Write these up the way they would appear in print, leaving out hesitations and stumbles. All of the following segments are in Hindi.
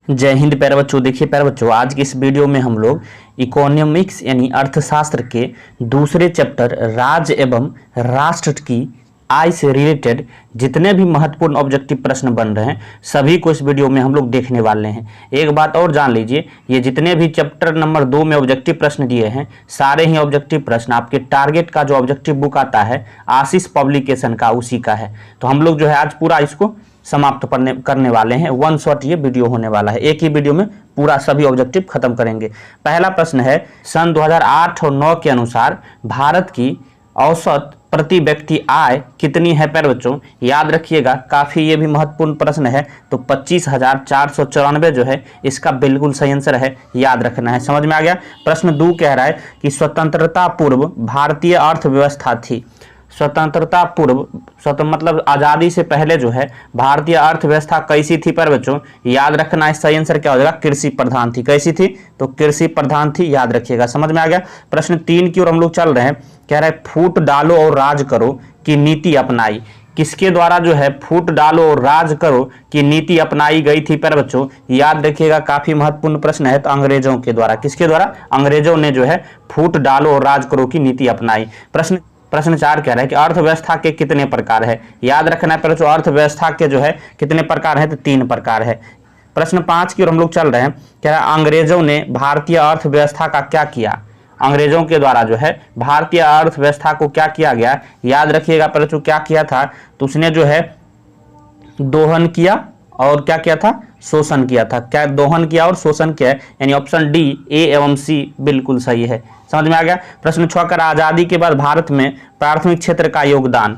जय हिंद प्यारे बच्चों। देखिए प्यारे बच्चों, आज की इस वीडियो में हम लोग इकोनॉमिक्स यानी अर्थशास्त्र के दूसरे चैप्टर राज्य एवं राष्ट्र की आय से रिलेटेड जितने भी महत्वपूर्ण ऑब्जेक्टिव प्रश्न बन रहे हैं सभी को इस वीडियो में हम लोग देखने वाले हैं। एक बात और जान लीजिए, ये जितने भी चैप्टर नंबर 2 में ऑब्जेक्टिव प्रश्न दिए हैं सारे ही ऑब्जेक्टिव प्रश्न आपके टारगेट का जो ऑब्जेक्टिव बुक आता है आशीष पब्लिकेशन का, उसी का है। तो हम लोग जो है आज पूरा इसको समाप्त करने वाले हैं। वन शॉट ये वीडियो होने वाला है, एक ही वीडियो में पूरा सभी ऑब्जेक्टिव खत्म करेंगे। पहला प्रश्न है, सन 2008 और 9 के अनुसार भारत की औसत प्रति व्यक्ति आय कितनी है प्यारे बच्चों? याद रखिएगा, काफी ये भी महत्वपूर्ण प्रश्न है। तो 25,494 जो है इसका बिल्कुल सही आंसर है, याद रखना है। समझ में आ गया। प्रश्न 2 कह रहा है कि स्वतंत्रता पूर्व भारतीय अर्थव्यवस्था थी। स्वतंत्रता पूर्व मतलब आज़ादी से पहले जो है भारतीय अर्थव्यवस्था कैसी थी पर बच्चों? याद रखना है, सही आंसर क्या हो जाएगा? कृषि प्रधान थी। कैसी थी? तो कृषि प्रधान थी, याद रखिएगा। समझ में आ गया। प्रश्न 3 की ओर हम लोग चल रहे हैं। कह रहा है फूट डालो और राज करो की नीति अपनाई। किसके द्वारा जो है फूट डालो और राज करो की नीति अपनाई गई थी पर बच्चों? याद रखिएगा, काफी महत्वपूर्ण प्रश्न है। तो अंग्रेजों के द्वारा। किसके द्वारा? अंग्रेजों ने जो है फूट डालो और राज करो की नीति अपनाई। प्रश्न 4 कह रहा है कि अर्थव्यवस्था के कितने प्रकार है? याद रखना है पहले, अर्थव्यवस्था के जो है कितने प्रकार है? तो 3 प्रकार है। प्रश्न 5 की ओर हम लोग चल रहे हैं। कह रहा है अंग्रेजों ने भारतीय अर्थव्यवस्था का क्या किया? अंग्रेजों के द्वारा जो है भारतीय अर्थव्यवस्था को क्या किया गया? याद रखिएगा पहले, क्या किया था? तो उसने जो है दोहन किया और क्या किया था? शोषण किया था। क्या दोहन किया और शोषण किया है? यानी ऑप्शन डी, ए एवं सी बिल्कुल सही है। समझ में आ गया। प्रश्न 6 कर आजादी के बाद भारत में प्राथमिक क्षेत्र का योगदान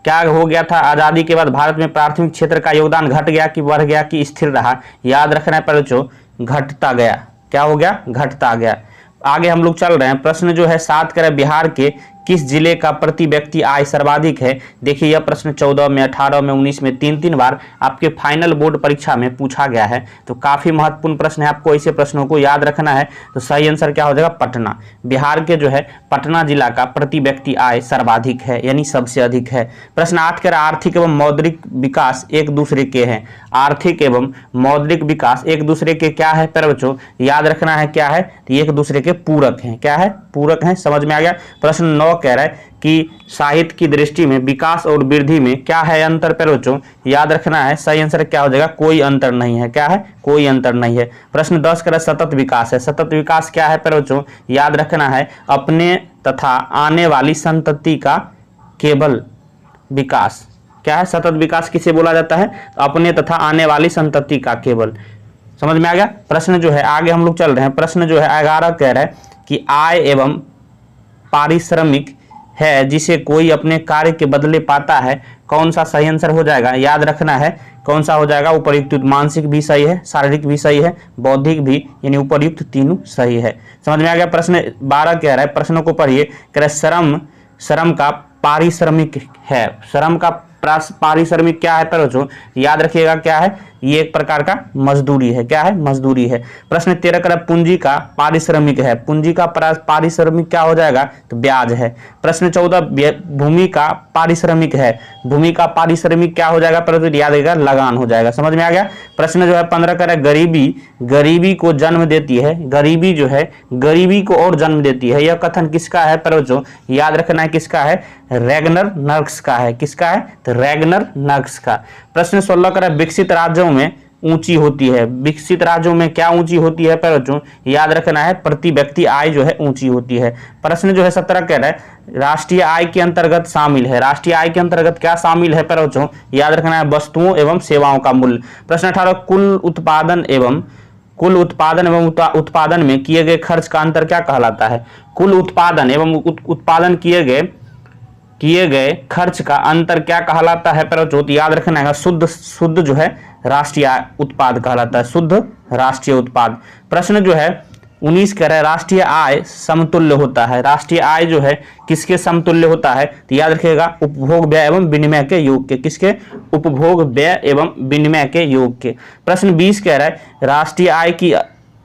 क्या हो गया था? आजादी के बाद भारत में प्राथमिक क्षेत्र का योगदान घट गया कि बढ़ गया कि स्थिर रहा? याद रखना है बच्चों, घटता गया। क्या हो गया? घटता गया। आगे हम लोग चल रहे हैं। प्रश्न जो है 7 करें बिहार के किस जिले का प्रति व्यक्ति आय सर्वाधिक है? देखिए यह प्रश्न 14 में, 18 में, 19 में 3 बार आपके फाइनल बोर्ड परीक्षा में पूछा गया है। तो काफी महत्वपूर्ण प्रश्न है, आपको ऐसे प्रश्नों को याद रखना है। तो सही आंसर क्या हो जाएगा? पटना। बिहार के जो है पटना जिला का प्रति व्यक्ति आय सर्वाधिक है, यानी सबसे अधिक है। प्रश्न 8 कर आर्थिक एवं मौद्रिक विकास एक दूसरे के हैं। आर्थिक एवं मौद्रिक विकास एक दूसरे के क्या है पर बच्चों? याद रखना है क्या है? तो एक दूसरे के पूरक हैं। क्या है? पूरक हैं। समझ में आ गया। प्रश्न 9 कह रहा है कि साहित्य की दृष्टि में विकास और वृद्धि में क्या है अंतर पर बच्चों? याद रखना है, सही आंसर क्या हो जाएगा? कोई अंतर नहीं है। क्या है? कोई अंतर नहीं है। प्रश्न 10 कह रहा है सतत विकास है। सतत विकास क्या है पर बच्चों? याद रखना है अपने तथा आने वाली संतति का केवल विकास। क्या है? सतत विकास किसे बोला जाता है? अपने तथा आने वाली संतति का केवल। समझ में आ गया। प्रश्न जो है आगे हम लोग चल रहे हैं। प्रश्न जो है 11 कह रहा है कि आय एवं पारिश्रमिक है जिसे कोई अपने कार्य के बदले पाता है, कौन सा सही आंसर हो जाएगा? याद रखना है कौन सा हो जाएगा? उपर्युक्त। मानसिक भी सही है, शारीरिक भी सही है, बौद्धिक भी, यानी उपर्युक्त तीनों सही है। समझ में आ गया। प्रश्न 12 कह रहा है, प्रश्नों को पढ़िए। कह रहा है श्रम का पारिश्रमिक है। श्रम का पारिश्रमिक क्या है पर बच्चों? याद रखिएगा क्या है? ये एक प्रकार का मजदूरी है। क्या है? मजदूरी है। प्रश्न 13 का पूंजी का पारिश्रमिक है। पूंजी का पारिश्रमिक क्या हो जाएगा? तो ब्याज है। प्रश्न 14 भूमि का पारिश्रमिक है। भूमि का पारिश्रमिक क्या हो जाएगा पर? याद रखिएगा लगान हो जाएगा। समझ में आ गया। प्रश्न जो है 15 का गरीबी को जन्म देती है। गरीबी जो है गरीबी को और जन्म देती है। यह कथन किसका है पर बच्चों? याद रखना है किसका है? रैगनर नर्क्स का है। किसका है? तो रैगनर नर्क्स का। प्रश्न 16 का विकसित राज्यों में ऊंची होती है। विकसित राज्यों में क्या ऊंची होती है पर बच्चों? याद रखना है प्रति व्यक्ति आय जो है ऊंची होती है। प्रश्न जो है 17 कह रहा है राष्ट्रीय आय के अंतर्गत शामिल है। राष्ट्रीय आय के अंतर्गत क्या शामिल है पर बच्चों? याद रखना है वस्तुओं एवं सेवाओं का मूल्य। प्रश्न 18 कुल उत्पादन एवं उत्पादन में किए गए खर्च का अंतर क्या कहलाता है? कुल उत्पादन एवं उत्पादन किए गए खर्च का अंतर क्या कहलाता है पर बच्चों? याद रखना है शुद्ध जो है राष्ट्रीय उत्पाद कहलाता है। शुद्ध राष्ट्रीय उत्पाद। प्रश्न जो है 19 कह रहा है राष्ट्रीय आय समतुल्य होता है। राष्ट्रीय आय जो है किसके समतुल्य होता है? तो याद रखिएगा उपभोग व्यय एवं विनिमय के योग के। किसके? उपभोग व्यय एवं विनिमय के योग के। प्रश्न 20 कह रहा है राष्ट्रीय आय की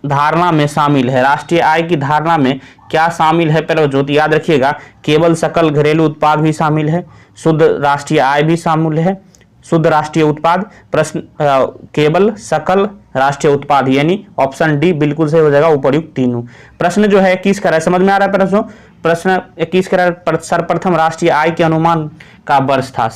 धारणा में शामिल है। राष्ट्रीय आय की धारणा में क्या शामिल है पर बच्चों? याद रखिएगा केवल सकल घरेलू उत्पाद भी शामिल है, शुद्ध राष्ट्रीय आय भी शामिल है, शुद्ध राष्ट्रीय उत्पाद, प्रश्न केवल सकल राष्ट्रीय उत्पाद, यानी ऑप्शन डी बिल्कुल सही हो जाएगा उपर्युक्त तीनों। प्रश्न जो है 21 का है, समझ में आ रहा है प्रश्न? प्रश्न 21 का सर्वप्रथम राष्ट्रीय आय के अनुमान का वर्ष था।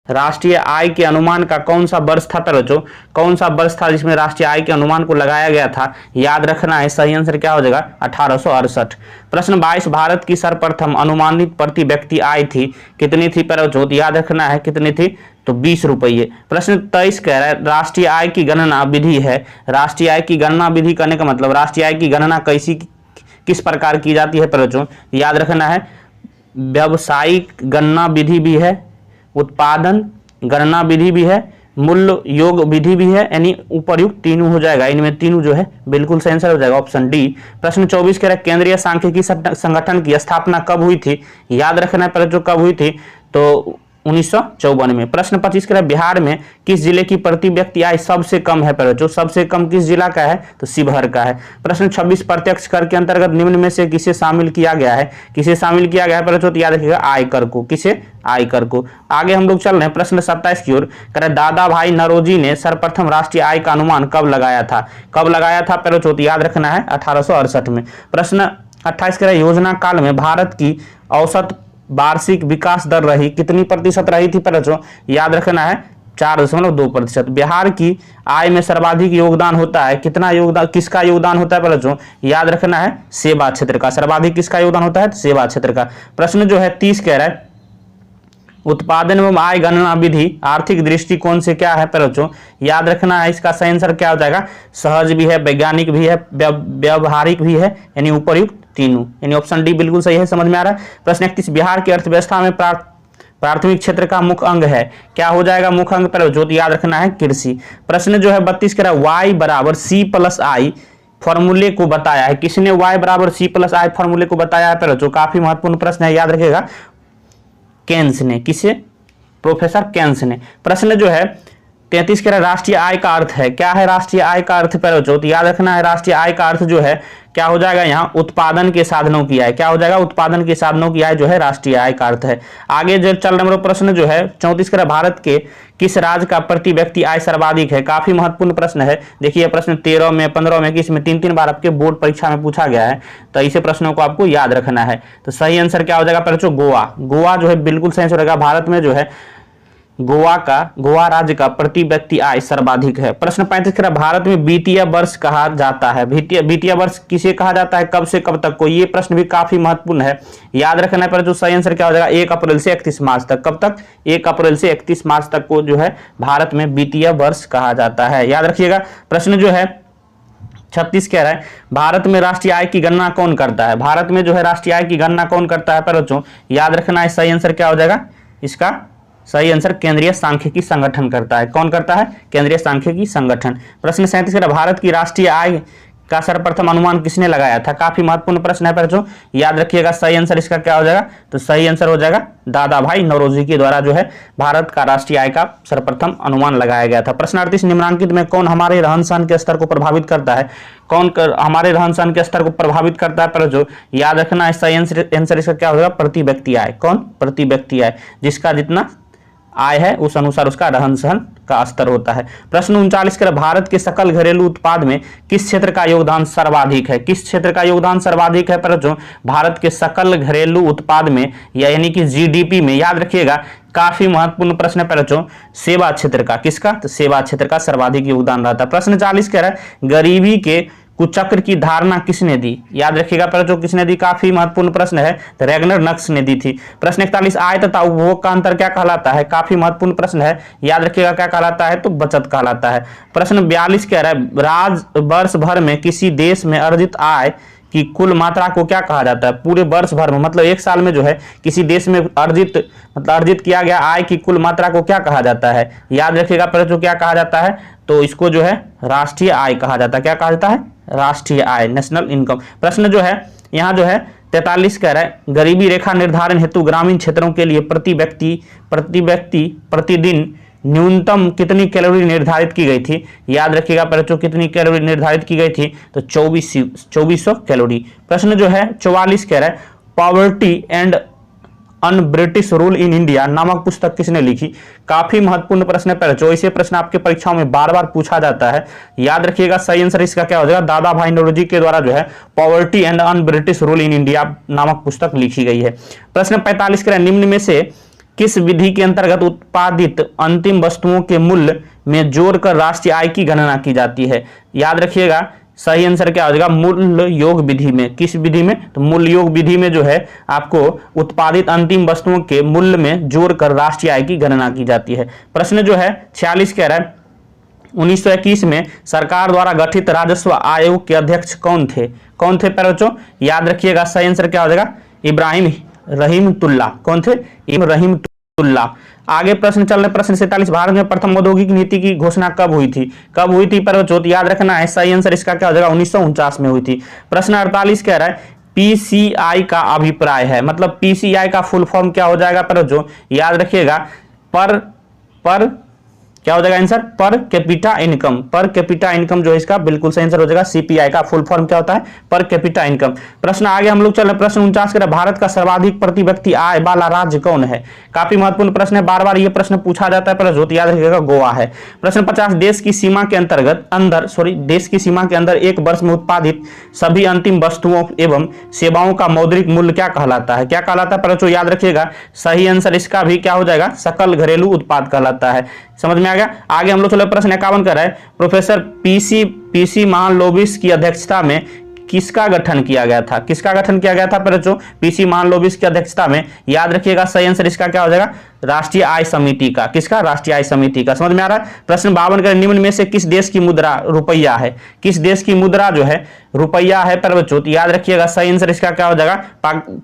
राष्ट्रीय आय के अनुमान का कौन सा वर्ष था बच्चों? कौन सा वर्ष था जिसमें राष्ट्रीय आय के अनुमान को लगाया गया था? याद रखना है, सही आंसर क्या हो जाएगा? 1868। प्रश्न 22, भारत की सर्वप्रथम अनुमानित प्रति व्यक्ति आय थी, कितनी थी बच्चों? याद रखना है कितनी थी, तो 20 रुपये। प्रश्न 23 कह रहा है राष्ट्रीय आय की गणना विधि है। राष्ट्रीय आय की गणना विधि करने का मतलब राष्ट्रीय आय की गणना किस प्रकार की जाती है बच्चों? याद रखना है, व्यावसायिक गणना विधि भी है, उत्पादन गणना विधि भी है, मूल्य योग विधि भी है, यानी उपर्युक्त तीनों हो जाएगा। इनमें तीनों जो है बिल्कुल सही आंसर हो जाएगा ऑप्शन डी। प्रश्न 24 कह रहा है केंद्रीय सांख्यिकी संगठन की स्थापना कब हुई थी? याद रखना है जो कब हुई थी, तो 1954 में। प्रश्न 25 कह रहा है बिहार में किस जिले की प्रति व्यक्ति आय सबसे कम है? जो सबसे कम किस जिला का है? तो शिवहर का है। प्रश्न 26 प्रत्यक्ष कर के अंतर्गत निम्न में से किसे शामिल किया गया है? किसे शामिल किया गया है तो याद रखिएगा आयकर को। किसे? आयकर को। आगे हम लोग चल रहे हैं प्रश्न 27 की ओर। कह रहे दादा भाई नौरोजी ने सर्वप्रथम राष्ट्रीय आय का अनुमान कब लगाया था? कब लगाया था तो याद रखना है 1868 में। प्रश्न 28 कह रहे योजना काल में भारत की औसत वार्षिक विकास दर रही कितनी प्रतिशत रही थी बच्चों? याद रखना है 4.2%। बिहार की आय में सर्वाधिक योगदान होता है, कितना योगदान, किसका योगदान होता है बच्चों? याद रखना है सेवा क्षेत्र का। सर्वाधिक किसका योगदान होता है? सेवा क्षेत्र का। प्रश्न जो है 30 कह रहा है उत्पादन एवं आय गणना विधि आर्थिक दृष्टिकोण से क्या है बच्चों? याद रखना है इसका सही आंसर क्या हो जाएगा? सहज भी है, वैज्ञानिक भी है, व्यवहारिक भी है, यानी उपर्युक्त तीनों, यानी ऑप्शन डी बिल्कुल सही है। समझ में आ रहा है? प्रश्न 31 बिहार की अर्थव्यवस्था में प्राथमिक क्षेत्र का मुख्य अंग है, क्या हो जाएगा मुख्य अंग पर? जो याद रखना है कृषि। प्रश्न जो है 32 कह रहा है y बराबर सी प्लस आई फॉर्मूले को बताया है। किसने y बराबर सी प्लस आई फॉर्मूले को बताया है? जो काफी महत्वपूर्ण प्रश्न है, याद रखिएगा केन्स ने। किसे? प्रोफेसर केन्स ने। प्रश्न जो है 33 कह रहा है राष्ट्रीय आय का अर्थ है, क्या है राष्ट्रीय आय का अर्थ पर? तो याद रखना है राष्ट्रीय आय का अर्थ जो है क्या हो जाएगा यहाँ? उत्पादन के साधनों की आय। क्या हो जाएगा? उत्पादन के साधनों की आय जो है राष्ट्रीय आय का अर्थ है। आगे जो चल रहा प्रश्न जो है 34 कह रहा है भारत के किस राज्य का प्रति व्यक्ति आय सर्वाधिक है? काफी महत्वपूर्ण प्रश्न है। देखिए प्रश्न 13 में, 15 में, 21 में, 3 बार आपके बोर्ड परीक्षा में पूछा गया है, तो ऐसे प्रश्नों को आपको याद रखना है। तो सही आंसर क्या हो जाएगा बच्चों? गोवा। गोवा जो है बिल्कुल सही आंसर रहेगा। भारत में जो है गोवा राज्य का प्रति व्यक्ति आय सर्वाधिक है। प्रश्न 35 कह रहा भारत में वित्तीय वर्ष कहा जाता है। वित्तीय वर्ष किसे कहा जाता है? कब से कब तक को? ये प्रश्न भी काफी महत्वपूर्ण है, याद रखना है। पर जो सही आंसर क्या हो जाएगा? 1 अप्रैल से 31 मार्च तक। कब तक? 1 अप्रैल से 31 मार्च तक को जो है भारत में वित्तीय वर्ष कहा जाता है, याद रखिएगा। प्रश्न जो है 36 कह रहा है भारत में राष्ट्रीय आय की गणना कौन करता है? भारत में जो है राष्ट्रीय आय की गणना कौन करता है बच्चों? याद रखना है सही आंसर क्या हो जाएगा इसका? सही आंसर केंद्रीय सांख्यिकी संगठन करता है। कौन करता है? केंद्रीय सांख्यिकी संगठन। प्रश्न 37 कह रहा भारत की राष्ट्रीय आय का सर्वप्रथम अनुमान किसने लगाया था? काफी महत्वपूर्ण प्रश्न है बच्चों, याद रखिएगा। सही आंसर इसका क्या हो जाएगा? तो सही आंसर हो जाएगा दादा भाई नौरोजी के द्वारा जो है भारत का राष्ट्रीय आय का सर्वप्रथम अनुमान लगाया गया था। प्रश्न 38 निम्नांकित में कौन हमारे रहन सहन के स्तर को प्रभावित करता है? हमारे रहन सहन के स्तर को प्रभावित करता है? पर जो याद रखना है सही आंसर इसका क्या हो जाएगा? प्रति व्यक्ति आय। कौन? प्रति व्यक्ति आय। जिसका जितना आय है उस अनुसार उसका रहन सहन का स्तर होता है। प्रश्न 39 कर भारत के सकल घरेलू उत्पाद में किस क्षेत्र का योगदान सर्वाधिक है? किस क्षेत्र का योगदान सर्वाधिक है? पर जो भारत के सकल घरेलू उत्पाद में यानी कि जीडीपी में, याद रखिएगा काफी महत्वपूर्ण प्रश्न है बच्चों, सेवा क्षेत्र का। किसका? तो सेवा क्षेत्र का सर्वाधिक योगदान रहता है। प्रश्न 40 कह रहा है गरीबी के कुचक्र की धारणा किसने दी? याद रखिएगा पर जो किसने दी? काफी महत्वपूर्ण प्रश्न है, तो रैगनर नक्स ने दी थी। प्रश्न 41 आय तथा उपभोग का अंतर क्या कहलाता है? काफी महत्वपूर्ण प्रश्न है, याद रखिएगा क्या कहलाता है? तो बचत कहलाता है। प्रश्न 42 कह रहा है राज वर्ष भर में किसी देश में अर्जित आय की कुल मात्रा को क्या कहा जाता है? पूरे वर्ष भर में मतलब एक साल में जो है किसी देश में अर्जित किया गया आय की कुल मात्रा को क्या कहा जाता है? याद रखिएगा पर जो क्या कहा जाता है? तो इसको जो है राष्ट्रीय आय कहा जाता है। क्या कहा जाता है? राष्ट्रीय आय, नेशनल इनकम। प्रश्न जो है यहाँ जो है 43 कह रहा है गरीबी रेखा निर्धारण हेतु ग्रामीण क्षेत्रों के लिए प्रति व्यक्ति प्रतिदिन न्यूनतम कितनी कैलोरी निर्धारित की गई थी? याद रखिएगा बच्चों कितनी कैलोरी निर्धारित की गई थी? तो 2400 कैलोरी। प्रश्न जो है 44 कह रहा है poverty and un British rule in India नामक पुस्तक किसने लिखी? काफी महत्वपूर्ण प्रश्न है, जो इसे प्रश्न आपके परीक्षाओं में बार बार पूछा जाता है। याद रखिएगा, सही आंसर इसका क्या हो जाएगा? दादा भाई नौरोजी के द्वारा जो है poverty and un British rule in India नामक पुस्तक लिखी गई है। प्रश्न 45 का, निम्न में से किस विधि के अंतर्गत उत्पादित अंतिम वस्तुओं के मूल्य में जोड़कर राष्ट्रीय आय की गणना की जाती है? याद रखिएगा, सही आंसर क्या हो जाएगा? मूल्य योग विधि में। किस विधि में? तो मूल्य योग विधि में जो है आपको उत्पादित अंतिम वस्तुओं के मूल्य में जोड़कर राष्ट्रीय आय की गणना की जाती है। प्रश्न जो है 46 कह रहा है, 1921 में सरकार द्वारा गठित राजस्व आयोग के अध्यक्ष कौन थे? कौन थे बच्चों? याद रखिएगा, सही आंसर क्या हो जाएगा? इब्राहिम रहीमतुल्ला। कौन थे? इब्राहिम रहीमतुल्ला। आगे प्रश्न चल रहे, प्रश्न 47, भारत में प्रथम औद्योगिक नीति की घोषणा कब हुई थी? कब हुई थी बच्चों? याद रखना है, सही आंसर इसका क्या हो जाएगा? 1949 में हुई थी। प्रश्न 48 कह रहा है, पीसीआई का अभिप्राय है, मतलब पीसीआई का फुल फॉर्म क्या हो जाएगा बच्चों? याद रखिएगा, पर क्या हो जाएगा answer? Per capita income. Per capita income जो है इसका बिल्कुल सही आंसर हो जाएगा। सीपीआई का फुल फॉर्म क्या होता है? Per capita income. प्रश्न आगे हम लोग चल रहे, प्रश्न 49 कर, भारत का सर्वाधिक प्रति व्यक्ति आय वाला राज्य कौन है? काफी महत्वपूर्ण प्रश्न है, बार बार ये प्रश्न पूछा जाता है, पर जो याद रखिएगा गोवा है। प्रश्न 50, देश की सीमा के अंदर एक वर्ष में उत्पादित सभी अंतिम वस्तुओं एवं सेवाओं का मौद्रिक मूल्य क्या कहलाता है? क्या कहलाता है बच्चों? याद रखिएगा, सही आंसर इसका भी क्या हो जाएगा? सकल घरेलू उत्पाद कहलाता है। समझ में आ गया? आगे हम लोग चलो, प्रश्न 51 कर रहा है, प्रोफेसर पीसी महालनोबिस की अध्यक्षता में किसका गठन किया गया था? किसका गठन किया गया था बच्चों? पीसी महालनोबिस की अध्यक्षता में। याद रखिएगा, सही आंसर इसका क्या हो जाएगा? राष्ट्रीय आय समिति का। किसका? राष्ट्रीय आय समिति का। समझ में आ रहा है? प्रश्न 52 कर, निम्न में से किस देश की मुद्रा रुपया है? किस देश की मुद्रा जो है रुपया है बच्चों? याद रखिएगा, सही आंसर इसका क्या हो जाएगा?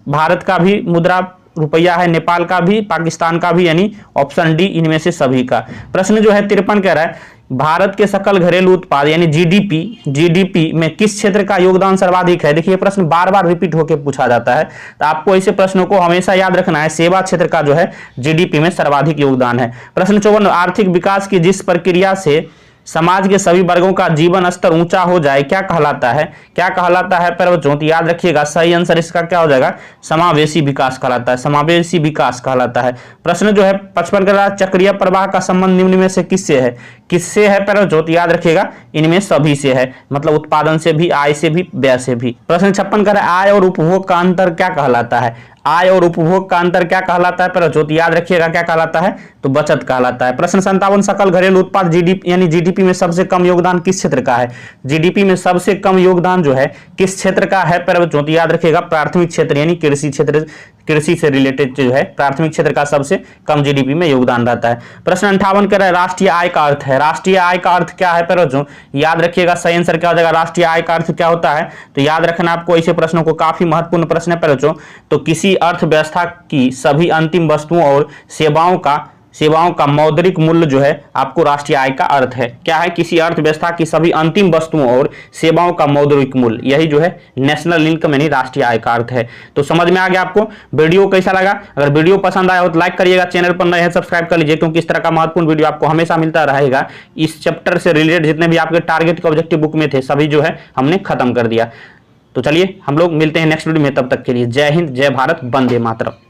भारत का भी मुद्रा रुपया है, नेपाल का भी, पाकिस्तान का भी, यानी ऑप्शन डी इनमें से सभी का। प्रश्न जो है 53 कह रहा है, भारत के सकल घरेलू उत्पाद यानी जीडीपी में किस क्षेत्र का योगदान सर्वाधिक है? देखिए, प्रश्न बार बार रिपीट होकर पूछा जाता है, तो आपको ऐसे प्रश्नों को हमेशा याद रखना है। सेवा क्षेत्र का जो है जीडीपी में सर्वाधिक योगदान है। प्रश्न 54, आर्थिक विकास की जिस प्रक्रिया से समाज के सभी वर्गों का जीवन स्तर ऊंचा हो जाए क्या कहलाता है? क्या कहलाता है बच्चों? याद रखिएगा, सही आंसर इसका क्या हो जाएगा? समावेशी विकास कहलाता है। समावेशी विकास कहलाता है। प्रश्न जो है 55 का, चक्रीय प्रवाह का संबंध निम्न में से किससे है? किससे है बच्चों? याद रखिएगा, इनमें सभी से है, मतलब उत्पादन से भी, आय से भी, व्यय से भी। प्रश्न 56 का, आय और उपभोग का अंतर क्या कहलाता है? आय और उपभोग का अंतर क्या कहलाता है बच्चों? याद रखिएगा, क्या कहलाता है? तो बचत कहलाता है। प्रश्न 57, सकल घरेलू उत्पाद जीडीपी यानी जीडीपी में सबसे कम योगदान किस क्षेत्र का है? जीडीपी में सबसे कम योगदान जो है किस क्षेत्र का है बच्चों? याद रखिएगा, प्राथमिक क्षेत्र यानी कृषि क्षेत्र, कृषि से रिलेटेड जो है प्राथमिक क्षेत्र का सबसे कम जीडीपी में योगदान रहता है। प्रश्न 58 कह रहा है, राष्ट्रीय आय का अर्थ है। राष्ट्रीय आय का अर्थ क्या है बच्चों? याद रखिएगा, सही आंसर क्या हो जाएगा? राष्ट्रीय आय का अर्थ क्या होता है? तो याद रखना आपको, ऐसे प्रश्नों को, काफी महत्वपूर्ण प्रश्न है बच्चों। तो किसी अर्थव्यवस्था की सभी अंतिम वस्तुओं और सेवाओं का मौद्रिक मूल्य जो है आपको राष्ट्रीय आय का अर्थ है। क्या है? किसी अर्थव्यवस्था की सभी अंतिम वस्तुओं और सेवाओं का मौद्रिक मूल्य, यही जो है नेशनल इनकम यानी राष्ट्रीय आय का अर्थ है। तो समझ में आ गया आपको? वीडियो कैसा लगा? अगर वीडियो पसंद आया हो तो लाइक करिएगा, चैनल पर नए हैं सब्सक्राइब कर लीजिए, क्योंकि इस तरह का महत्वपूर्ण वीडियो आपको हमेशा मिलता रहेगा। इस चैप्टर से रिलेटेड जितने भी आपके टारगेट के ऑब्जेक्टिव बुक में थे सभी जो है हमने खत्म कर दिया। तो चलिए हम लोग मिलते हैं नेक्स्ट वीडियो में, तब तक के लिए जय हिंद, जय भारत, वंदे मातरम।